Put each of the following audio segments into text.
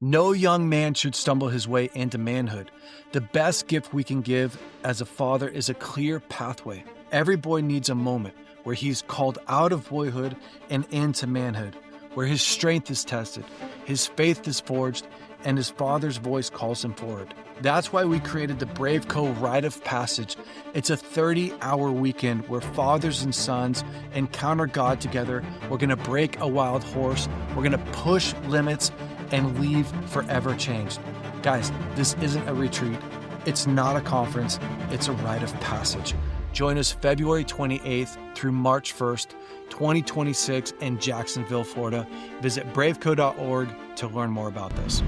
No young man should stumble his way into manhood. The best gift we can give as a father is a clear pathway. Every boy needs a moment where he's called out of boyhood and into manhood, where his strength is tested, his faith is forged, and his father's voice calls him forward. That's why we created the BraveCo Rite of Passage. It's a 30-hour weekend where fathers and sons encounter God together. We're gonna break a wild horse. We're gonna push limits and leave forever changed. Guys, this isn't a retreat. It's not a conference. It's a rite of passage. Join us February 28th through March 1st, 2026 in Jacksonville, Florida. Visit braveco.org to learn more about this.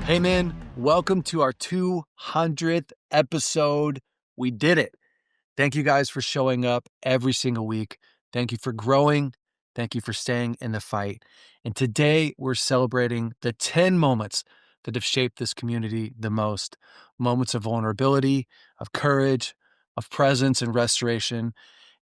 Hey man, welcome to our 200th episode. We did it. Thank you guys for showing up every single week. Thank you for growing. Thank you for staying in the fight. And today we're celebrating the 10 moments that have shaped this community the most. Moments of vulnerability, of courage, of presence and restoration,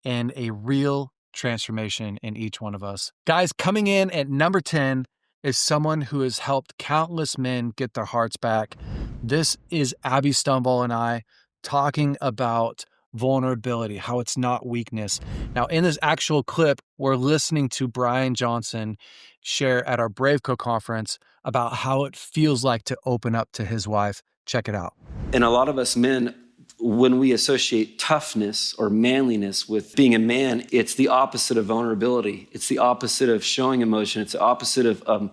and a real transformation in each one of us. Guys, coming in at number 10 is someone who has helped countless men get their hearts back. This is Abby Stumble and I talking about vulnerability, how it's not weakness. Now, in this actual clip, we're listening to Brian Johnson share at our BraveCo conference about how it feels like to open up to his wife. Check it out. And a lot of us men, when we associate toughness or manliness with being a man, it's the opposite of vulnerability. It's the opposite of showing emotion. It's the opposite of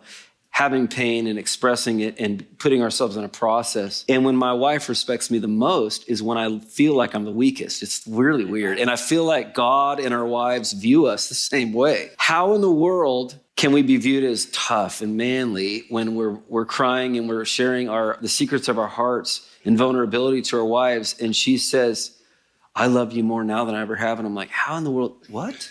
having pain and expressing it and putting ourselves in a process. And when my wife respects me the most is when I feel like I'm the weakest. It's really weird. And I feel like God and our wives view us the same way. How in the world can we be viewed as tough and manly when we're crying and we're sharing the secrets of our hearts and vulnerability to our wives, and she says, I love you more now than I ever have. And I'm like, how in the world, what?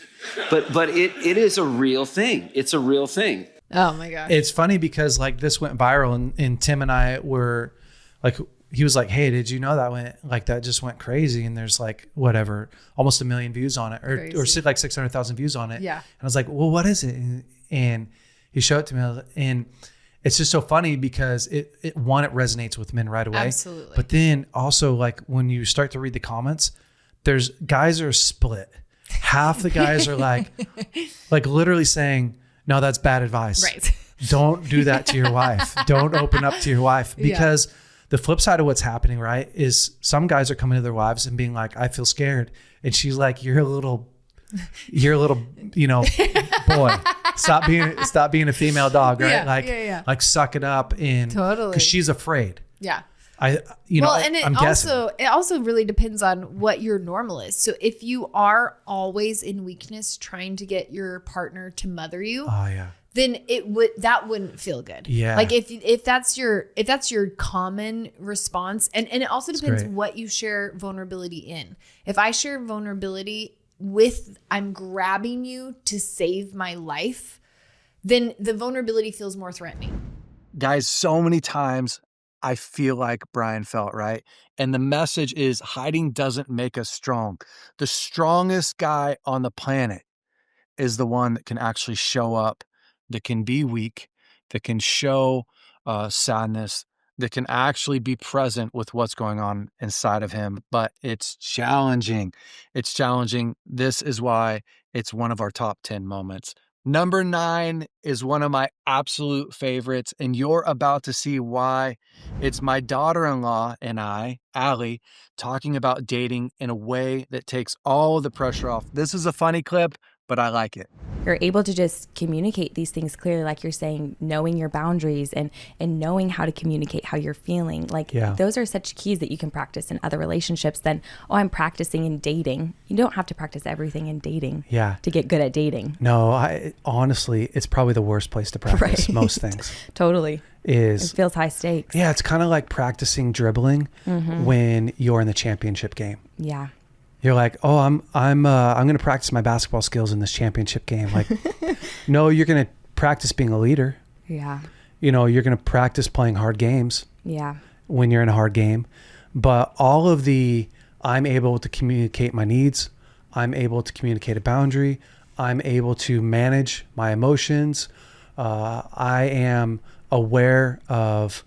But it is a real thing. It's a real thing. Oh my gosh. It's funny because like this went viral and Tim and I were like, he was like, hey, did you know that just went crazy? And there's like, whatever, almost 1 million views on it or like 600,000 views on it. Yeah. And I was like, well, what is it? And he showed it to me and it's just so funny because it resonates with men right away. Absolutely. But then also like when you start to read the comments, there's guys are split. Half the guys are like literally saying, no, that's bad advice. Right. Don't do that to your wife. Don't open up to your wife because the flip side of what's happening, right, is some guys are coming to their wives and being like, I feel scared. And she's like, you're a little, boy, stop being a female dog, right? Like suck it up and totally because she's afraid. Yeah. And it also really depends on what your normal is. So if you are always in weakness trying to get your partner to mother you, then that wouldn't feel good. Yeah. Like if that's your common response, and it also depends what you share vulnerability in. If I share vulnerability with I'm grabbing you to save my life, then the vulnerability feels more threatening. Guys, so many times I feel like Brian felt, right? And the message is hiding doesn't make us strong. The strongest guy on the planet is the one that can actually show up, that can be weak, that can show sadness, that can actually be present with what's going on inside of him. But it's challenging. It's challenging. This is why it's one of our top 10 moments. Number 9 is one of my absolute favorites, and you're about to see why. It's my daughter-in-law and I, Allie, talking about dating in a way that takes all the pressure off. This is a funny clip, but I like it. You're able to just communicate these things clearly, like you're saying, knowing your boundaries and knowing how to communicate how you're feeling. Those are such keys that you can practice in other relationships than, I'm practicing in dating. You don't have to practice everything in dating to get good at dating. No, honestly, it's probably the worst place to practice most things. Totally. It feels high stakes. Yeah, it's kind of like practicing dribbling when you're in the championship game. Yeah. You're like, oh, I'm going to practice my basketball skills in this championship game. Like, no, you're going to practice being a leader. Yeah. You're going to practice playing hard games. Yeah. When you're in a hard game. But all of I'm able to communicate my needs. I'm able to communicate a boundary. I'm able to manage my emotions. I am aware of,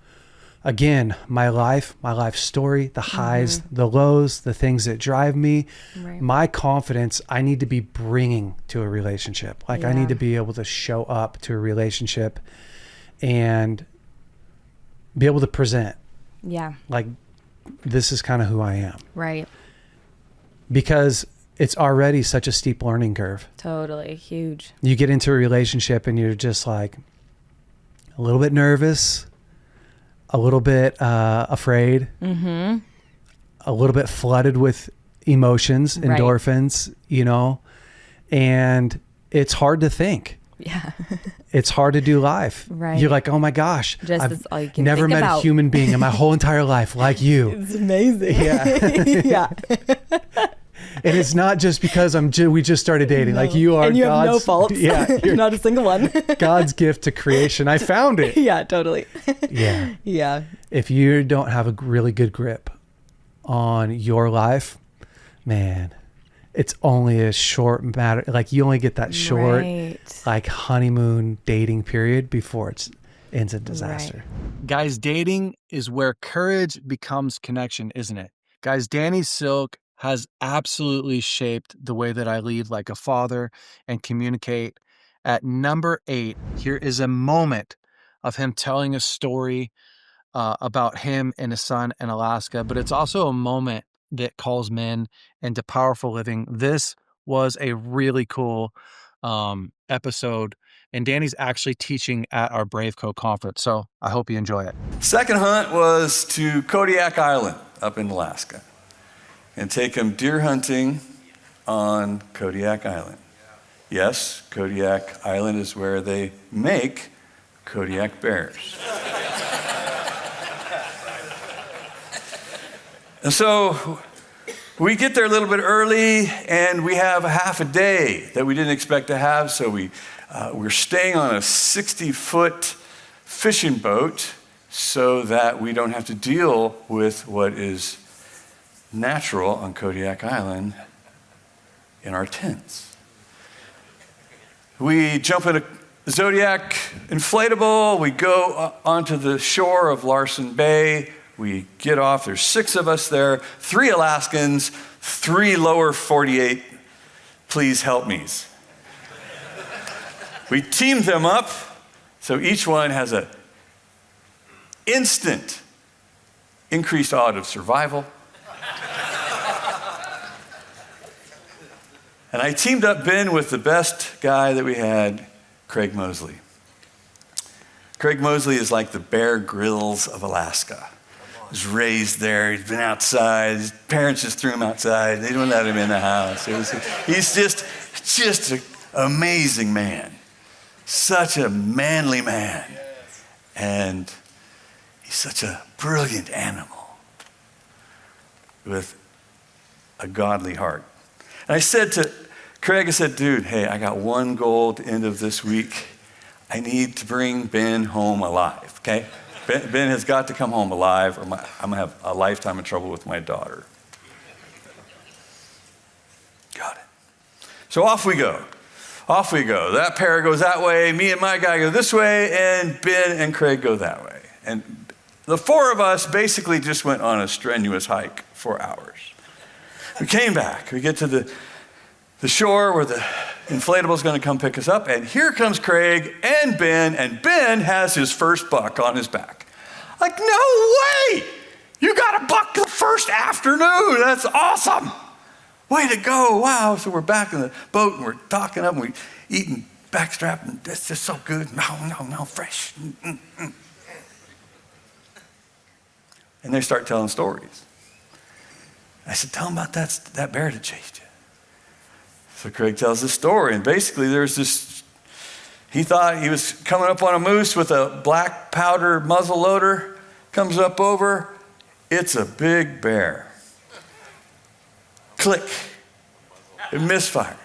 again, my life story, the highs, the lows, the things that drive me, my confidence. I need to be bringing to a relationship. Like I need to be able to show up to a relationship and be able to present. Yeah. Like, this is kind of who I am. Right. Because it's already such a steep learning curve. Totally. Huge. You get into a relationship and you're just like a little bit nervous, a little bit afraid, a little bit flooded with emotions, endorphins, you know, and it's hard to think. Yeah. It's hard to do life. Right. You're like, oh my gosh, Just all you can never think met about. a human being in my whole entire life like you. It's amazing. Yeah. Yeah. And it's not just because we just started dating. No. Like you are and you God's, have no faults. Yeah, You're not a single one. God's gift to creation. I found it. Yeah, totally. Yeah. Yeah. If you don't have a really good grip on your life, man, it's only a short matter. Like you only get that short, like honeymoon dating period before it ends in disaster. Guys, dating is where courage becomes connection, isn't it? Guys, Danny Silk has absolutely shaped the way that I lead like a father and communicate. At number 8, here is a moment of him telling a story about him and his son in Alaska, but it's also a moment that calls men into powerful living. This was a really cool episode, and Danny's actually teaching at our BraveCo conference, so I hope you enjoy it. Second hunt was to Kodiak Island up in Alaska and take him deer hunting on Kodiak Island. Yes, Kodiak Island is where they make Kodiak bears. And so we get there a little bit early, and we have a half a day that we didn't expect to have. So we're staying on a 60-foot fishing boat so that we don't have to deal with what is natural on Kodiak Island in our tents. We jump in a Zodiac inflatable. We go onto the shore of Larson Bay. We get off. There's 6 of us there, 3 Alaskans, 3 lower 48 please help me's. We teamed them up so each one has an instant increased odds of survival. And I teamed up Ben with the best guy that we had, Craig Mosley. Craig Mosley is like the Bear Grylls of Alaska. He was raised there. He's been outside. His parents just threw him outside. They didn't let him in the house. He's just an amazing man. Such a manly man. And he's such a brilliant animal with a godly heart. And I said to Craig, I said, dude, hey, I got one goal at the end of this week. I need to bring Ben home alive, okay? Ben has got to come home alive, or I'm going to have a lifetime of trouble with my daughter. Got it. So off we go. Off we go. That pair goes that way. Me and my guy go this way, and Ben and Craig go that way. And the 4 of us basically just went on a strenuous hike for hours. We came back. We get to the shore where the inflatable is going to come pick us up, and here comes Craig and Ben has his first buck on his back. Like, no way! You got a buck the first afternoon. That's awesome. Way to go. Wow. So we're back in the boat, and we're docking up, and we're eating backstrap, and that's just so good. No, fresh. And they start telling stories. I said, tell them about that bear that chased you. So Craig tells this story, and basically he thought he was coming up on a moose with a black powder muzzle loader, comes up over, it's a big bear. Click. It misfires.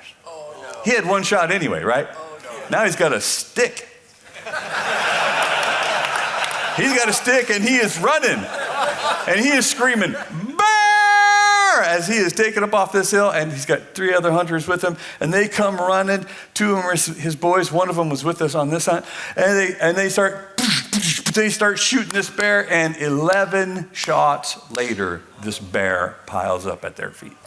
He had one shot anyway, right? Now he's got a stick. He's got a stick, and he is running, and he is screaming, bear! as he is taking up off this hill, and he's got 3 other hunters with him, and they come running. 2 of them are his boys. One of them was with us on this hunt, and they start shooting this bear, and 11 shots later, this bear piles up at their feet.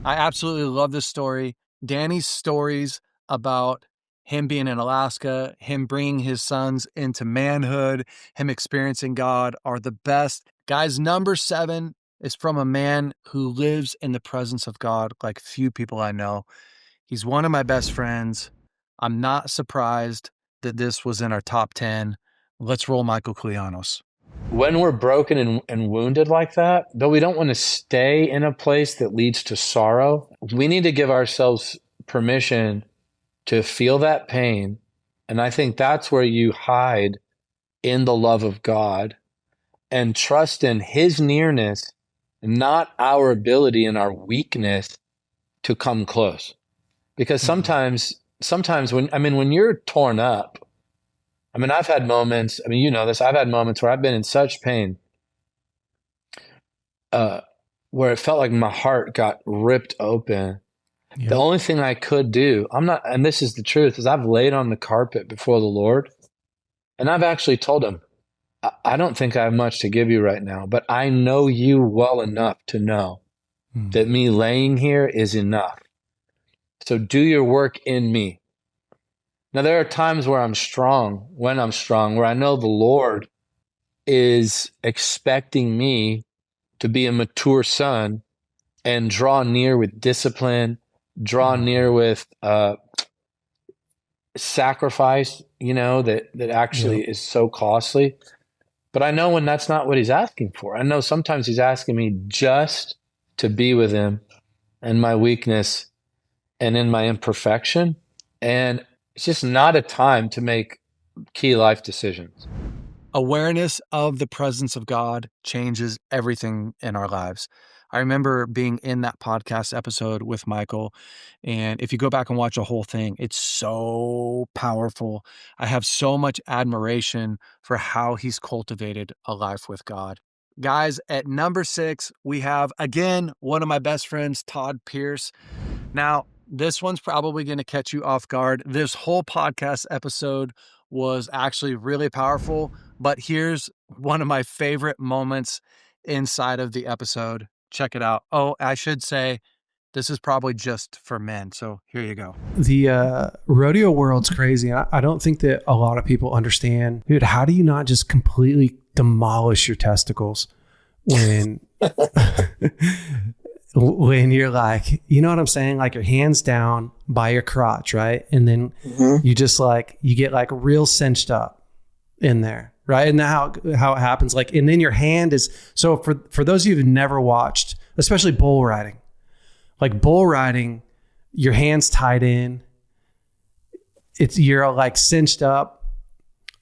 I absolutely love this story. Danny's stories about him being in Alaska, him bringing his sons into manhood, him experiencing God are the best. Guys, number 7 is from a man who lives in the presence of God like few people I know. He's one of my best friends. I'm not surprised that this was in our top 10. Let's roll Michael Koulianos. When we're broken and wounded like that, though we don't want to stay in a place that leads to sorrow, we need to give ourselves permission to feel that pain. And I think that's where you hide in the love of God and trust in his nearness, not our ability and our weakness to come close. Because sometimes when you're torn up, I've had moments, you know this, I've had moments where I've been in such pain, where it felt like my heart got ripped open. Yeah. The only thing I could do, and this is the truth, is I've laid on the carpet before the Lord, and I've actually told him, I don't think I have much to give you right now, but I know you well enough to know that me laying here is enough. So do your work in me. Now, there are times where I'm strong, where I know the Lord is expecting me to be a mature son and draw near with discipline, draw near with sacrifice, that actually is so costly. But I know when that's not what he's asking for. I know sometimes he's asking me just to be with him and my weakness and in my imperfection. And it's just not a time to make key life decisions. Awareness of the presence of God changes everything in our lives. I remember being in that podcast episode with Michael, and if you go back and watch the whole thing, it's so powerful. I have so much admiration for how he's cultivated a life with God. Guys, at number 6, we have, again, one of my best friends, Todd Pierce. Now, this one's probably going to catch you off guard. This whole podcast episode was actually really powerful, but here's one of my favorite moments inside of the episode. Check it out. Oh, I should say this is probably just for men. So here you go. The rodeo world's crazy. I don't think that a lot of people understand, dude, how do you not just completely demolish your testicles when when you're like, you know what I'm saying? Like your hands down by your crotch, right? And then you just you get real cinched up in there, right? And how it happens, and then your hand is, so for those of you who've never watched, especially bull riding, your hand's tied in. You're cinched up,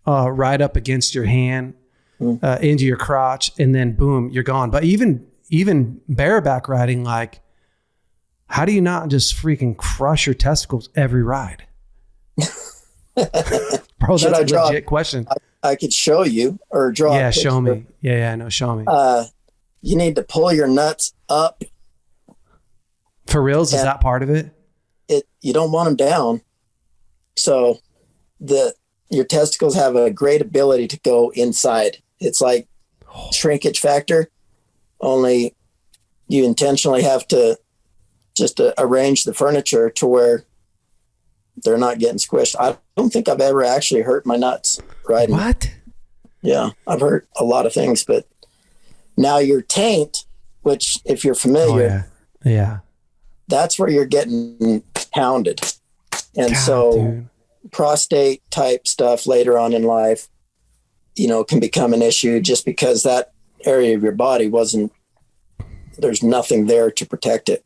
right up against your hand, into your crotch, and then boom, you're gone. But even bareback riding, how do you not just freaking crush your testicles every ride? Bro, that's a legit question. I could show you or draw. Yeah, show me. Yeah, no, show me. You need to pull your nuts up. For reals, is that part of it? You don't want them down. So your testicles have a great ability to go inside. It's like shrinkage factor. Only you intentionally have to just arrange the furniture to where they're not getting squished. I don't think I've ever actually hurt my nuts riding. What? Yeah, I've hurt a lot of things, but now your taint, which if you're familiar, yeah, that's where you're getting pounded. And prostate type stuff later on in life, can become an issue just because that area of your body there's nothing there to protect it.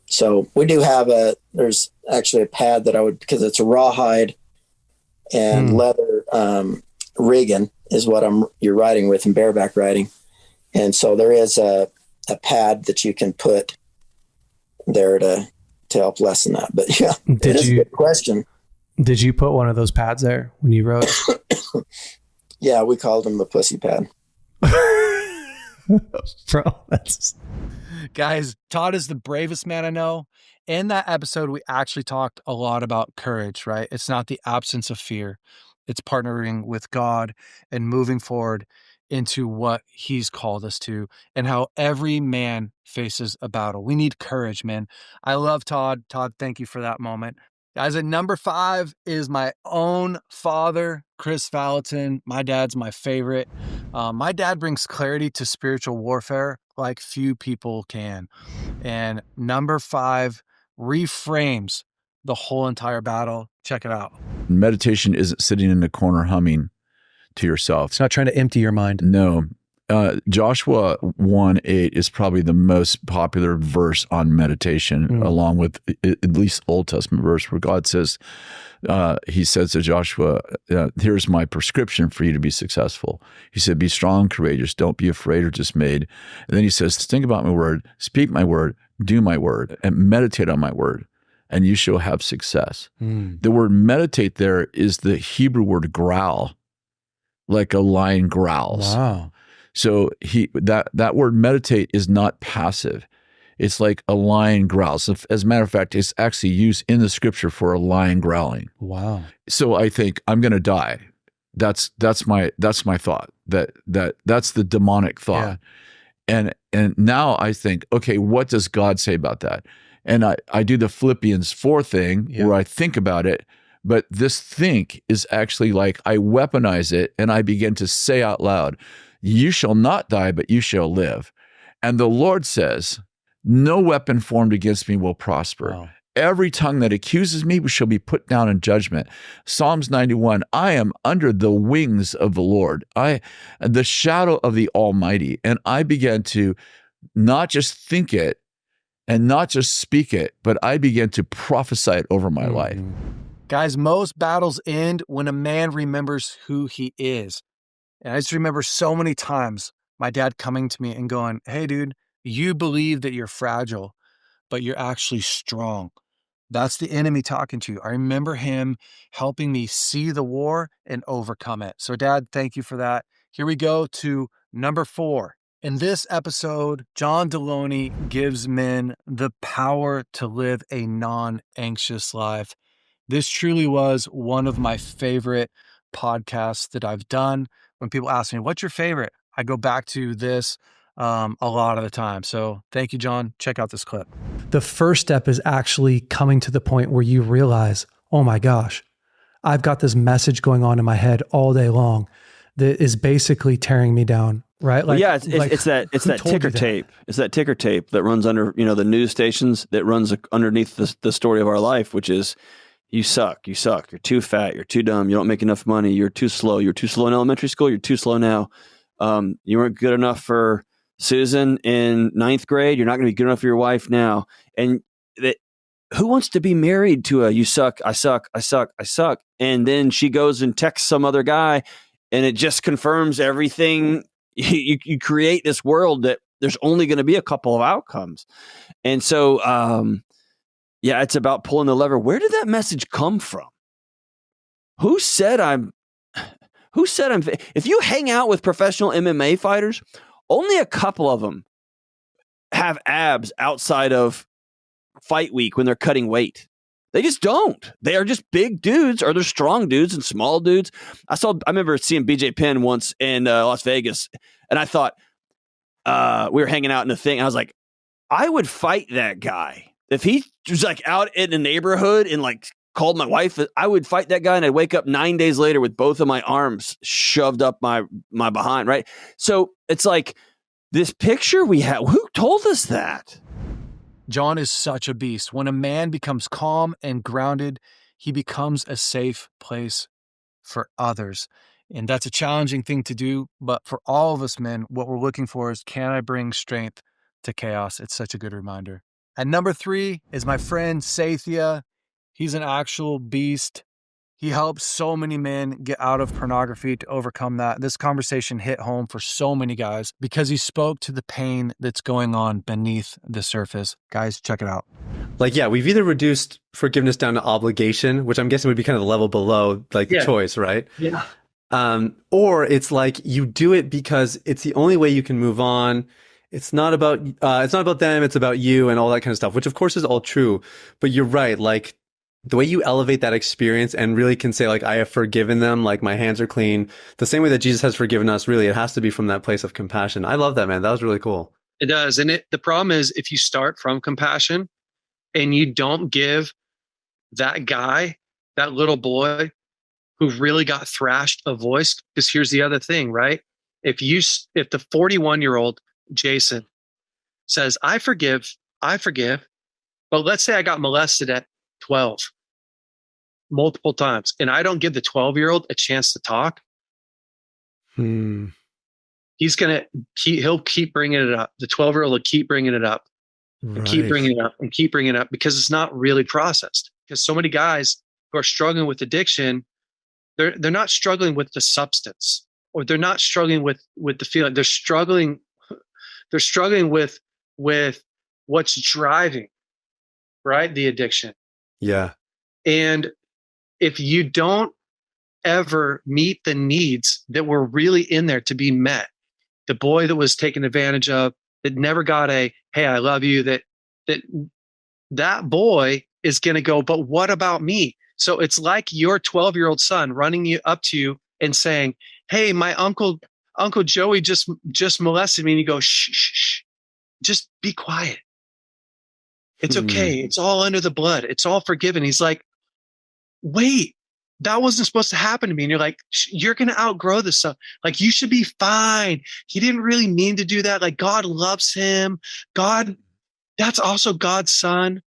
So we do have there's actually a pad that because it's a rawhide and leather rigging is what you're riding with in bareback riding. And so there is a pad that you can put there to help lessen that. But yeah, it is a good question. Did you put one of those pads there when you rode? Yeah, we called them the pussy pad. Bro, Guys, Todd is the bravest man I know. In that episode, we actually talked a lot about courage, right? It's not the absence of fear. It's partnering with God and moving forward into what he's called us to, and how every man faces a battle. We need courage, man. I love Todd. Todd, thank you for that moment. Guys, at number 5 is my own father, Kris Vallotton. My dad's my favorite. My dad brings clarity to spiritual warfare like few people can. And number 5 reframes the whole entire battle. Check it out. Meditation isn't sitting in the corner humming to yourself. It's not trying to empty your mind. No. Joshua 1:8 is probably the most popular verse on meditation, along with at least Old Testament verse where God says, he says to Joshua, here's my prescription for you to be successful. He said, be strong, courageous, don't be afraid or dismayed. And then he says, think about my word, speak my word, do my word, and meditate on my word, and you shall have success. The word meditate there is the Hebrew word growl, like a lion growls. Wow. So that word meditate is not passive. It's like a lion growls. As a matter of fact, it's actually used in the scripture for a lion growling. Wow. So I think I'm going to die. That's my thought. That's the demonic thought. Yeah. And now I think, okay, what does God say about that? And I do the Philippians 4 thing where I think about it, but this think is actually like I weaponize it and I begin to say out loud, you shall not die, but you shall live. And the Lord says, no weapon formed against me will prosper. Wow. Every tongue that accuses me shall be put down in judgment. Psalms 91, I am under the wings of the Lord, the shadow of the Almighty. And I began to not just think it and not just speak it, but I began to prophesy it over my life. Guys, most battles end when a man remembers who he is. And I just remember so many times my dad coming to me and going, hey, dude, you believe that you're fragile, but you're actually strong. That's the enemy talking to you. I remember him helping me see the war and overcome it. So, Dad, thank you for that. Here we go to number 4. In this episode, John Delony gives men the power to live a non-anxious life. This truly was one of my favorite podcasts that I've done. When people ask me, what's your favorite? I go back to this a lot of the time. So thank you, John. Check out this clip. The first step is actually coming to the point where you realize, oh my gosh, I've got this message going on in my head all day long that is basically tearing me down. Right? Like, well, yeah, it's that ticker tape. It's that ticker tape that runs under, the news stations, that runs underneath the story of our life, which is, you suck, you're too fat, you're too dumb, you don't make enough money, you're too slow in elementary school, you're too slow now. You weren't good enough for Susan in 9th grade, you're not going to be good enough for your wife now. And who wants to be married to a you suck, I suck, and then she goes and texts some other guy and it just confirms everything. You create this world that there's only going to be a couple of outcomes. And so, it's about pulling the lever. Where did that message come from? Who said if you hang out with professional MMA fighters, only a couple of them have abs outside of fight week when they're cutting weight. They just don't. They are just big dudes, or they're strong dudes and small dudes. I remember seeing BJ Penn once in Las Vegas, and I thought, we were hanging out in the thing. And I was like, I would fight that guy. If he was like out in the neighborhood and like called my wife, I would fight that guy, and I'd wake up 9 days later with both of my arms shoved up my behind, right? So it's like this picture we have. Who told us that? John is such a beast. When a man becomes calm and grounded, he becomes a safe place for others. And that's a challenging thing to do. But for all of us men, what we're looking for is, can I bring strength to chaos? It's such a good reminder. At number 3 is my friend Sathiya. He's an actual beast. He helps so many men get out of pornography to overcome that. This conversation hit home for so many guys because he spoke to the pain that's going on beneath the surface. Guys, check it out. We've either reduced forgiveness down to obligation, which I'm guessing would be kind of the level below the choice, right? Yeah. Or it's like you do it because it's the only way you can move on. it's not about them, it's about you and all that kind of stuff, which of course is all true. But you're right, like the way you elevate that experience and really can say like, I have forgiven them, like my hands are clean, the same way that Jesus has forgiven us, really, it has to be from that place of compassion. I love that, man. That was really cool. It does. And the problem is if you start from compassion and you don't give that guy, that little boy who really got thrashed a voice, because here's the other thing, right? If the 41-year-old Jason says, I forgive, but let's say I got molested at 12 multiple times and I don't give the 12-year-old a chance to talk, he'll keep bringing it up. The 12-year-old will keep bringing it up and keep bringing it up and keep bringing it up because it's not really processed. Because so many guys who are struggling with addiction, they're not struggling with the substance, or they're not struggling with the feeling. They're struggling with what's driving, right? The addiction. Yeah. And if you don't ever meet the needs that were really in there to be met, the boy that was taken advantage of, that never got a, hey, I love you, that boy is going to go, but what about me? So it's like your 12-year-old son running up to you and saying, hey, my Uncle Joey just molested me. And you go, shh, just be quiet. It's okay. It's all under the blood. It's all forgiven. He's like, wait, that wasn't supposed to happen to me. And you're like, you're going to outgrow this stuff. Like, you should be fine. He didn't really mean to do that. Like, God loves him. God, that's also God's son.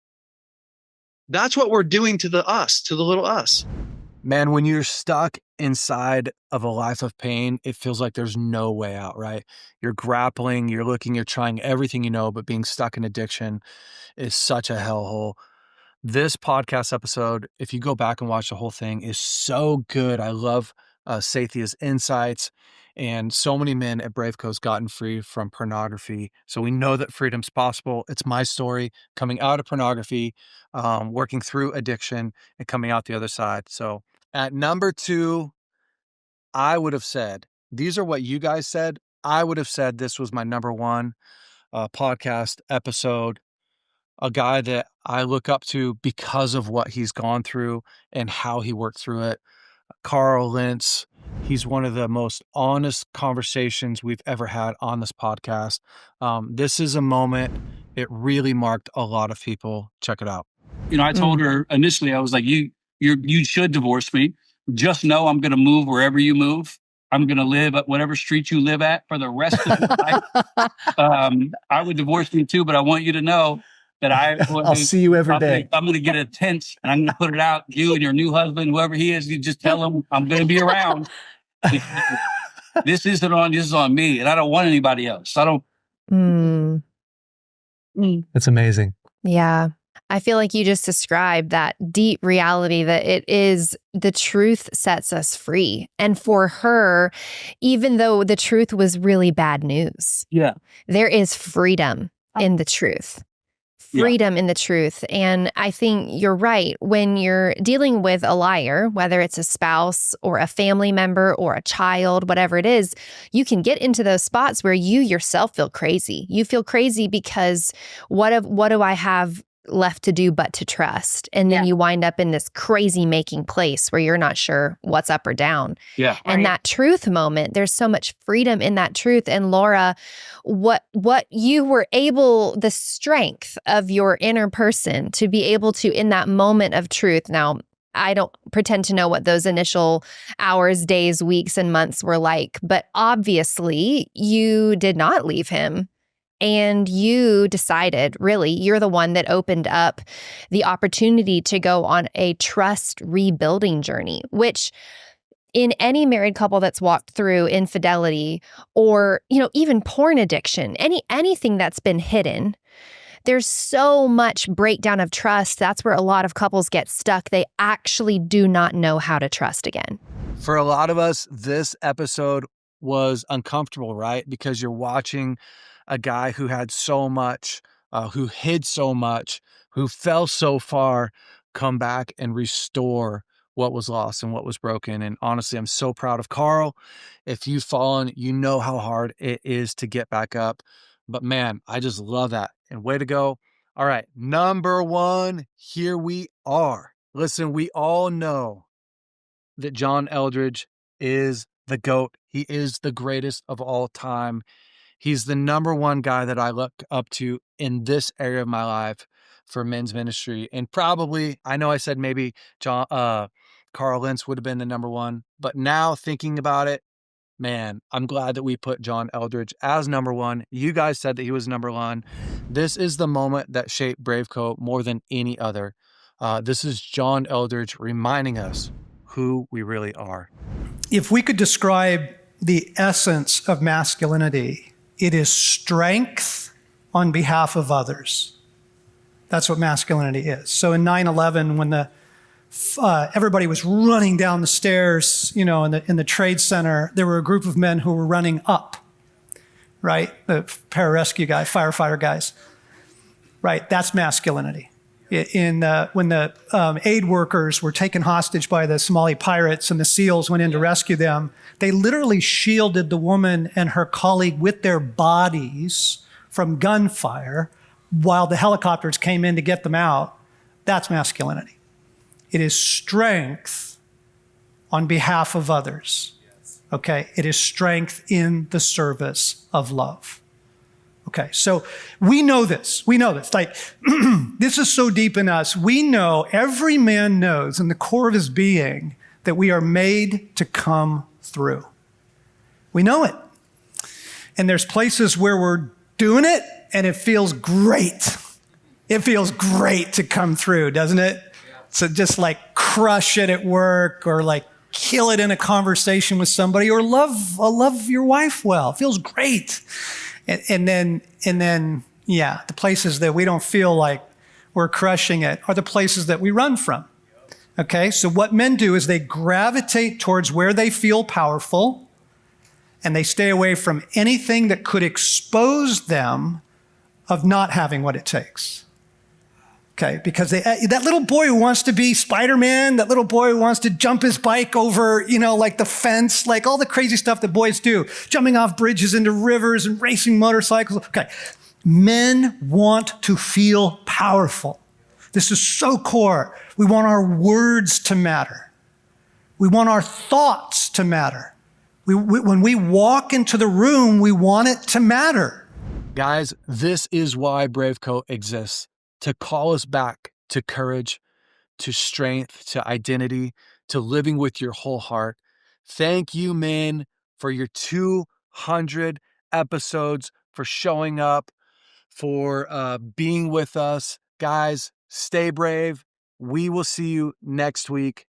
That's what we're doing to the little us. Man, when you're stuck inside of a life of pain, it feels like there's no way out, right? You're grappling, you're looking, you're trying everything you know, but being stuck in addiction is such a hellhole. This podcast episode, if you go back and watch the whole thing, is so good. I love Sathiya's insights, and so many men at BraveCo has gotten free from pornography. So we know that freedom's possible. It's my story, coming out of pornography, working through addiction, and coming out the other side. So at number 2, I would have said, these are what you guys said. I would have said this was my number 1 podcast episode. A guy that I look up to because of what he's gone through and how he worked through it. Carl Lentz. He's one of the most honest conversations we've ever had on this podcast. This is a moment. It really marked a lot of people. Check it out. You know, I told her initially, I was like, you should divorce me. Just know I'm going to move wherever you move. I'm going to live at whatever street you live at for the rest of your life. I would divorce you too, but I want you to know that I'll see you every day. I'm going to get a tent and I'm going to put it out. You and your new husband, whoever he is, you just tell him I'm going to be around. This is on me, and I don't want anybody else. I don't. It's amazing. Yeah. I feel like you just described that deep reality that it is the truth sets us free. And for her, even though the truth was really bad news, there is freedom in the truth. Freedom in the truth. And I think you're right. When you're dealing with a liar, whether it's a spouse or a family member or a child, whatever it is, you can get into those spots where you yourself feel crazy. You feel crazy because what do I have left to do but to trust? And then you wind up in this crazy making place where you're not sure what's up or down. Yeah. And that truth moment, there's so much freedom in that truth. And Laura, what you were able, the strength of your inner person to be able to, in that moment of truth. Now, I don't pretend to know what those initial hours, days, weeks, and months were like, but obviously you did not leave him. And you decided, really, you're the one that opened up the opportunity to go on a trust rebuilding journey, which in any married couple that's walked through infidelity or, even porn addiction, anything that's been hidden, there's so much breakdown of trust. That's where a lot of couples get stuck. They actually do not know how to trust again. For a lot of us, this episode was uncomfortable, right? Because you're watching a guy who had so much, who hid so much, who fell so far, come back and restore what was lost and what was broken. And honestly, I'm so proud of Carl. If you've fallen, you know how hard it is to get back up. But man, I just love that. And way to go. All right, number 1, here we are. Listen, we all know that John Eldredge is the GOAT. He is the greatest of all time. He's the number 1 guy that I look up to in this area of my life for men's ministry. And probably, I know I said maybe Carl Lentz would have been the number 1, but now thinking about it, man, I'm glad that we put John Eldredge as number 1. You guys said that he was number 1. This is the moment that shaped BraveCo more than any other. This is John Eldredge reminding us who we really are. If we could describe the essence of masculinity, it is strength on behalf of others. That's what masculinity is. So in 9/11, when everybody was running down the stairs, in the Trade Center, there were a group of men who were running up, right? The pararescue guy, firefighter guys, right? That's masculinity. When the aid workers were taken hostage by the Somali pirates and the SEALs went in to rescue them, they literally shielded the woman and her colleague with their bodies from gunfire while the helicopters came in to get them out. That's masculinity. It is strength on behalf of others. Okay? It is strength in the service of love. Okay, so we know this. Like, this is so deep in us. We know, every man knows in the core of his being that we are made to come through. We know it. And there's places where we're doing it and it feels great. It feels great to come through, doesn't it? So just like crush it at work, or like kill it in a conversation with somebody, or love your wife well. It feels great. And then, the places that we don't feel like we're crushing it are the places that we run from. Okay, so what men do is they gravitate towards where they feel powerful, and they stay away from anything that could expose them of not having what it takes. Okay, because that little boy who wants to be Spider-Man, that little boy who wants to jump his bike over, like the fence, like all the crazy stuff that boys do, jumping off bridges into rivers and racing motorcycles. Okay, men want to feel powerful. This is so core. We want our words to matter. We want our thoughts to matter. When we walk into the room, we want it to matter. Guys, this is why BraveCo exists. To call us back to courage, to strength, to identity, to living with your whole heart. Thank you, men, for your 200 episodes, for showing up, for being with us. Guys, stay brave. We will see you next week.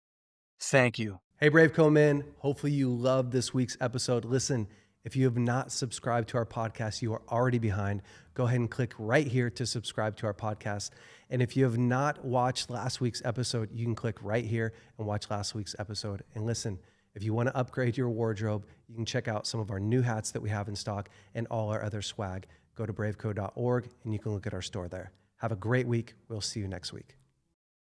Thank you. Hey, BraveCo men. Hopefully you loved this week's episode. Listen, if you have not subscribed to our podcast, you are already behind. Go ahead and click right here to subscribe to our podcast. And if you have not watched last week's episode, you can click right here and watch last week's episode. And listen, if you want to upgrade your wardrobe, you can check out some of our new hats that we have in stock and all our other swag. Go to braveco.org and you can look at our store there. Have a great week. We'll see you next week.